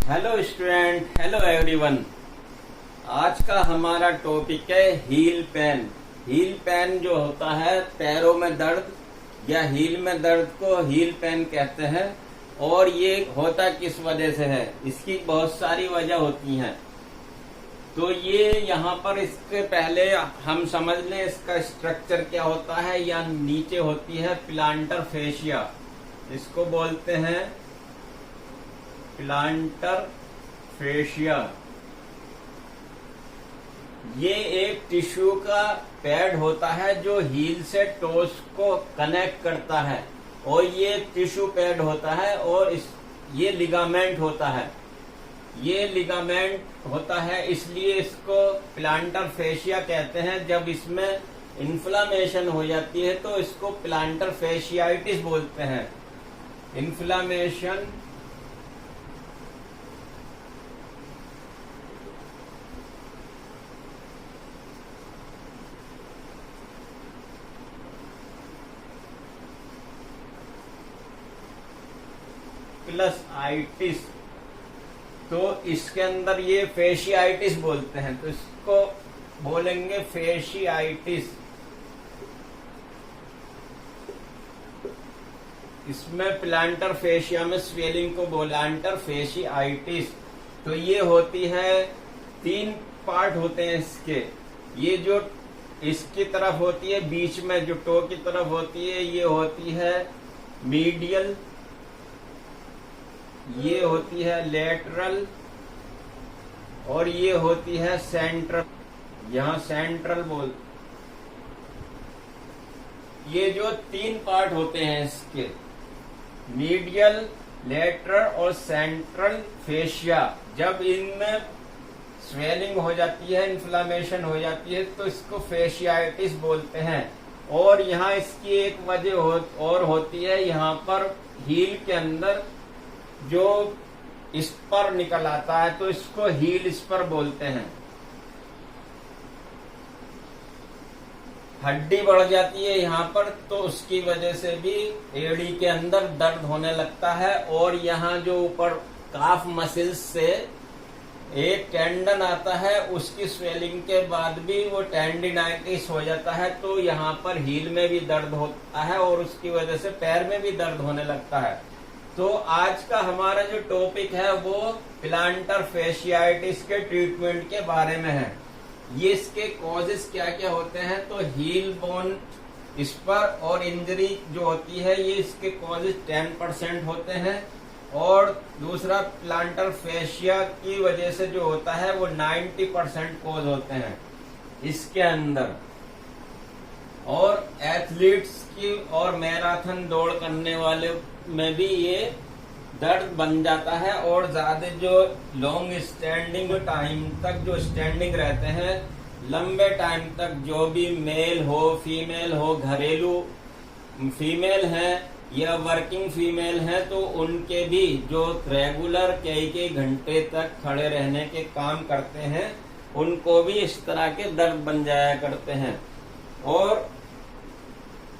Hello student, hello everyone. आज का हमारा टॉपिक है हील पेन। हील पेन जो होता है पैरों में दर्द या हील में दर्द को हील पेन कहते हैं। और ये होता किस वजह से है, इसकी बहुत सारी वजह होती हैं। तो ये यहाँ पर इसके पहले हम समझ लें इसका स्ट्रक्चर क्या होता है। या नीचे होती है प्लांटर फेशिया, इसको बोलते हैं प्लांटर फेशिया। ये एक टिश्यू का पैड होता है जो हील से टोस को कनेक्ट करता है, और ये टिश्यू पैड होता है। और ये लिगामेंट होता है, ये लिगामेंट होता है, इसलिए इसको प्लांटर फेशिया कहते हैं। जब इसमें इन्फ्लामेशन हो जाती है तो इसको प्लांटर फेशियाइटिस बोलते हैं। इन्फ्लामेशन प्लस आइटिस, तो इसके अंदर ये फेशियाइटिस बोलते हैं, तो इसको बोलेंगे फेशियाइटिस। इसमें प्लांटर फेशिया में स्वेलिंग को प्लांटर फेशियाइटिस। तो ये होती है, 3 पार्ट होते हैं इसके। ये जो इसकी तरफ होती है, बीच में जो टो की तरफ होती है, ये होती है मीडियल, ये होती है लेटरल, और ये होती है सेंट्रल। यहाँ सेंट्रल बोल, ये जो 3 पार्ट होते हैं इसके, मीडियल, लेटरल और सेंट्रल फेशिया, जब इनमें स्वेलिंग हो जाती है, इन्फ्लामेशन हो जाती है, तो इसको फेशियाइटिस बोलते हैं। और यहाँ इसकी एक वजह और होती है, यहाँ पर हील के अंदर जो स्पर निकल आता है, तो इसको हील स्पर बोलते हैं। हड्डी बढ़ जाती है यहाँ पर, तो उसकी वजह से भी एड़ी के अंदर दर्द होने लगता है। और यहाँ जो ऊपर काफ मसल्स से एक टेंडन आता है, उसकी स्वेलिंग के बाद भी वो टेंडिनाइटिस हो जाता है, तो यहाँ पर हील में भी दर्द होता है और उसकी वजह से पैर में भी दर्द होने लगता है। तो आज का हमारा जो टॉपिक है वो प्लांटर फेशियाइटिस के ट्रीटमेंट के बारे में है। ये इसके कॉजेस क्या क्या होते हैं, तो हील बोन स्पर और इंजरी जो होती है, ये इसके कॉजेस 10% होते हैं। और दूसरा प्लांटर फेशिया की वजह से जो होता है वो 90% कॉज होते हैं इसके अंदर। और एथलीट्स की और मैराथन दौड़ करने वाले में भी ये दर्द बन जाता है। और ज्यादा जो लॉन्ग स्टैंडिंग टाइम तक जो स्टैंडिंग रहते हैं, लंबे टाइम तक, जो भी मेल हो फीमेल हो, घरेलू फीमेल हैं या वर्किंग फीमेल हैं, तो उनके भी जो रेगुलर कई घंटे तक खड़े रहने के काम करते हैं, उनको भी इस तरह के दर्द बन जाया करते हैं। और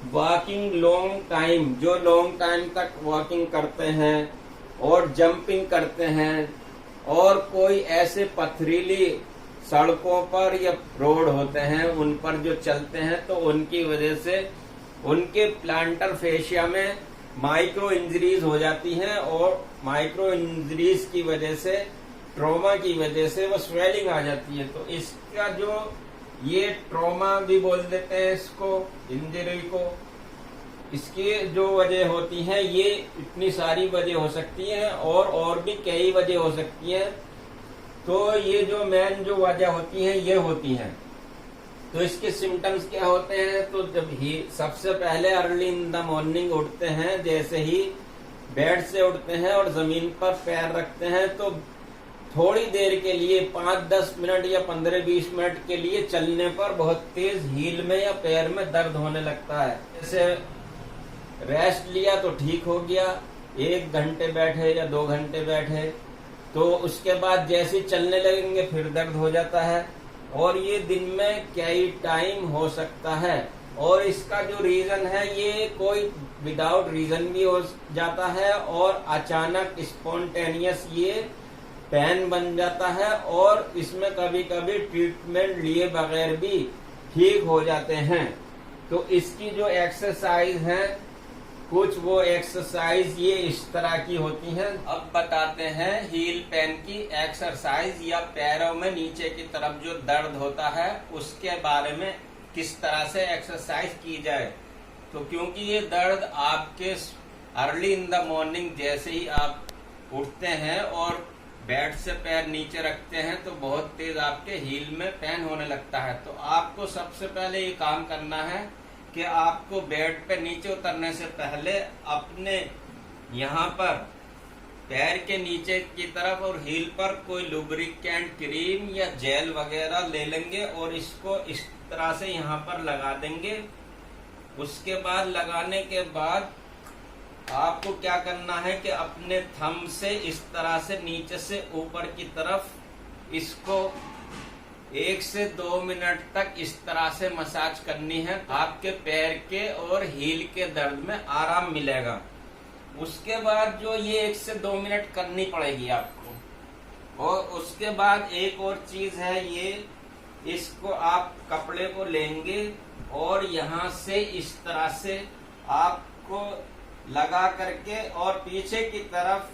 वॉकिंग लॉन्ग टाइम, जो लॉन्ग टाइम तक वॉकिंग करते हैं और जंपिंग करते हैं, और कोई ऐसे पथरीली सड़कों पर या रोड होते हैं उन पर जो चलते हैं, तो उनकी वजह से उनके प्लांटर फेशिया में माइक्रो इंजरीज हो जाती हैं। और माइक्रो इंजरीज की वजह से, ट्रॉमा की वजह से वो स्वेलिंग आ जाती है। तो इसका जो ये ट्रॉमा भी बोल देते हैं इसको, इंजरी को। इसकी जो वजह होती है, ये इतनी सारी वजह हो सकती हैं, और भी कई वजह हो सकती हैं। तो ये जो मेन जो वजह होती है ये होती हैं। तो इसके सिम्टम्स क्या होते हैं, तो जब ही सबसे पहले अर्ली इन द मॉर्निंग उठते हैं, जैसे ही बेड से उठते हैं और जमीन पर पैर रखते हैं, तो थोड़ी देर के लिए 5-10 मिनट या 15-20 मिनट के लिए चलने पर बहुत तेज हील में या पैर में दर्द होने लगता है। जैसे रेस्ट लिया तो ठीक हो गया, 1 घंटे बैठे या 2 घंटे बैठे, तो उसके बाद जैसे चलने लगेंगे फिर दर्द हो जाता है। और ये दिन में कई टाइम हो सकता है। और इसका जो रीजन है, ये कोई विदाउट रीजन भी हो जाता है, और अचानक स्पॉन्टेनियस ये पेन बन जाता है और इसमें कभी कभी ट्रीटमेंट लिए बगैर भी ठीक हो जाते हैं। तो इसकी जो एक्सरसाइज है, कुछ वो एक्सरसाइज ये इस तरह की होती हैं। अब बताते हैं हील पेन की एक्सरसाइज, या पैरों में नीचे की तरफ जो दर्द होता है उसके बारे में किस तरह से एक्सरसाइज की जाए। तो क्योंकि ये दर्द आपके अर्ली इन द मॉर्निंग जैसे ही आप उठते हैं और बेड से पैर नीचे रखते हैं तो बहुत तेज आपके हील में पेन होने लगता है। तो आपको सबसे पहले ये काम करना है कि आपको बेड पे नीचे उतरने से पहले अपने यहाँ पर पैर के नीचे की तरफ और हील पर कोई लुब्रिकेंट क्रीम या जेल वगैरह ले लेंगे और इसको इस तरह से यहाँ पर लगा देंगे। उसके बाद लगाने के बाद आपको क्या करना है कि अपने थंब से इस तरह से नीचे से ऊपर की तरफ इसको 1 से 2 मिनट तक इस तरह से मसाज करनी है। आपके पैर के और हील के दर्द में आराम मिलेगा। उसके बाद जो ये 1 से 2 मिनट करनी पड़ेगी आपको। और उसके बाद एक और चीज है, ये इसको आप कपड़े को लेंगे और यहाँ से इस तरह से आपको लगा करके और पीछे की तरफ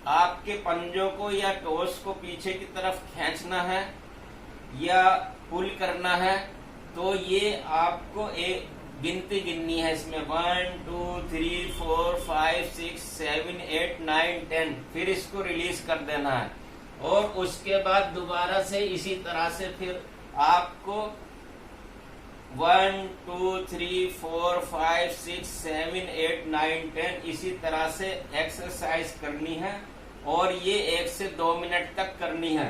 आपके पंजों को या टोस को पीछे की तरफ खींचना है या पुल करना है। तो ये आपको एक गिनती गिननी है इसमें 1 2 3 4 5 6 7 8 9 10, फिर इसको रिलीज कर देना है। और उसके बाद दोबारा से इसी तरह से फिर आपको 1 2 3 4 5 6 7 8 9 10 इसी तरह से एक्सरसाइज करनी है और ये 1 से 2 मिनट तक करनी है।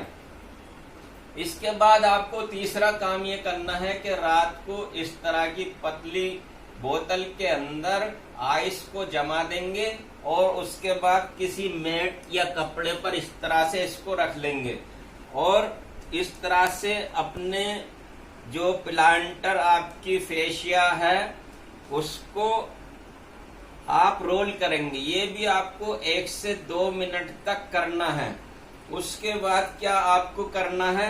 इसके बाद आपको तीसरा काम ये करना है कि रात को इस तरह की पतली बोतल के अंदर आइस को जमा देंगे और उसके बाद किसी मैट या कपड़े पर इस तरह से इसको रख लेंगे और इस तरह से अपने जो प्लांटर आपकी फेशिया है उसको आप रोल करेंगे। ये भी आपको 1 से 2 मिनट तक करना है। उसके बाद क्या आपको करना है,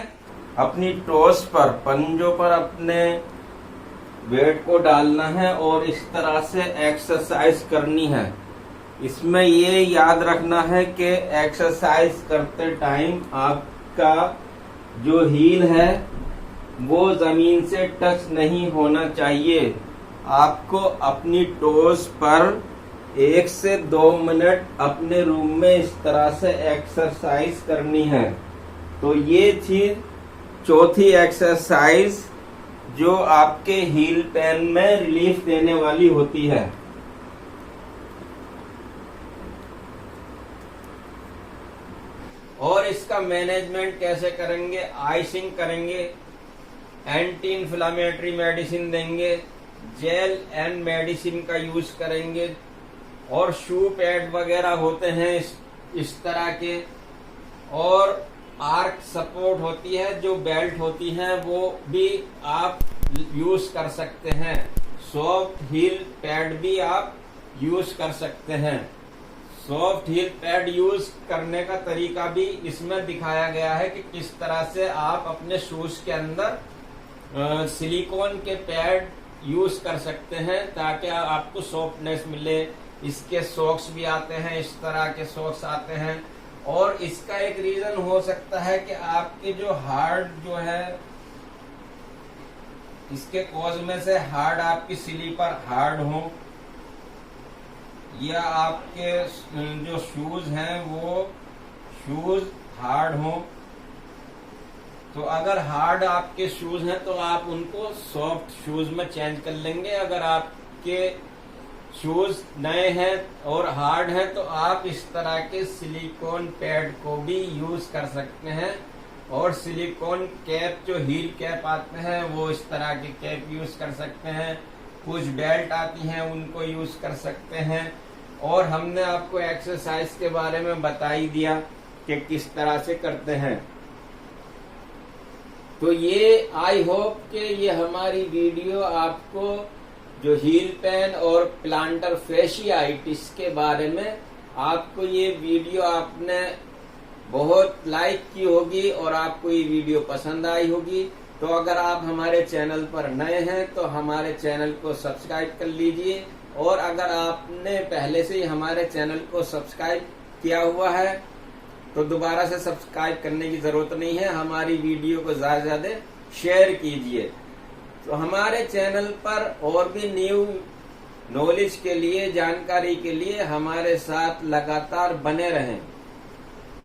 अपनी टोस पर पंजों पर अपने वेट को डालना है और इस तरह से एक्सरसाइज करनी है। इसमें ये याद रखना है कि एक्सरसाइज करते टाइम आपका जो हील है वो जमीन से टच नहीं होना चाहिए। आपको अपनी टोस पर 1 से 2 मिनट अपने रूम में इस तरह से एक्सरसाइज करनी है। तो ये थी चौथी एक्सरसाइज जो आपके हील पेन में रिलीफ देने वाली होती है। और इसका मैनेजमेंट कैसे करेंगे, आइसिंग करेंगे, एंटी इन्फ्लामेटरी मेडिसिन देंगे, जेल एंड मेडिसिन का यूज करेंगे और शू पैड वगैरह होते हैं इस तरह के, और आर्क सपोर्ट होती है, जो बेल्ट होती है वो भी आप यूज कर सकते हैं। सॉफ्ट हील पैड भी आप यूज कर सकते हैं। सॉफ्ट हील पैड यूज करने का तरीका भी इसमें दिखाया गया है कि किस तरह से आप अपने शूज के अंदर सिलिकॉन के पैड यूज कर सकते हैं ताकि आपको सॉफ्टनेस मिले। इसके सॉक्स भी आते हैं, इस तरह के सॉक्स आते हैं। और इसका एक रीजन हो सकता है कि आपके जो हार्ड जो है, इसके कॉज में से हार्ड आपकी स्लीपर हार्ड हो या आपके जो शूज हैं वो शूज हार्ड हो। तो अगर हार्ड आपके शूज हैं तो आप उनको सॉफ्ट शूज में चेंज कर लेंगे। अगर आपके शूज नए हैं और हार्ड हैं तो आप इस तरह के सिलिकॉन पैड को भी यूज कर सकते हैं। और सिलिकॉन कैप, जो हील कैप आते हैं वो इस तरह के कैप यूज कर सकते हैं। कुछ बेल्ट आती हैं उनको यूज कर सकते हैं। और हमने आपको एक्सरसाइज के बारे में बता ही दिया कि किस तरह से करते हैं। तो ये आई होप कि ये हमारी वीडियो आपको जो हील पेन और प्लांटर फेशियाइटिस के बारे में आपको ये वीडियो आपने बहुत लाइक की होगी और आपको ये वीडियो पसंद आई होगी। तो अगर आप हमारे चैनल पर नए हैं तो हमारे चैनल को सब्सक्राइब कर लीजिए, और अगर आपने पहले से ही हमारे चैनल को सब्सक्राइब किया हुआ है तो दोबारा से सब्सक्राइब करने की जरूरत नहीं है। हमारी वीडियो को ज्यादा से ज्यादा शेयर कीजिए। तो हमारे चैनल पर और भी न्यू नॉलेज के लिए, जानकारी के लिए हमारे साथ लगातार बने रहें।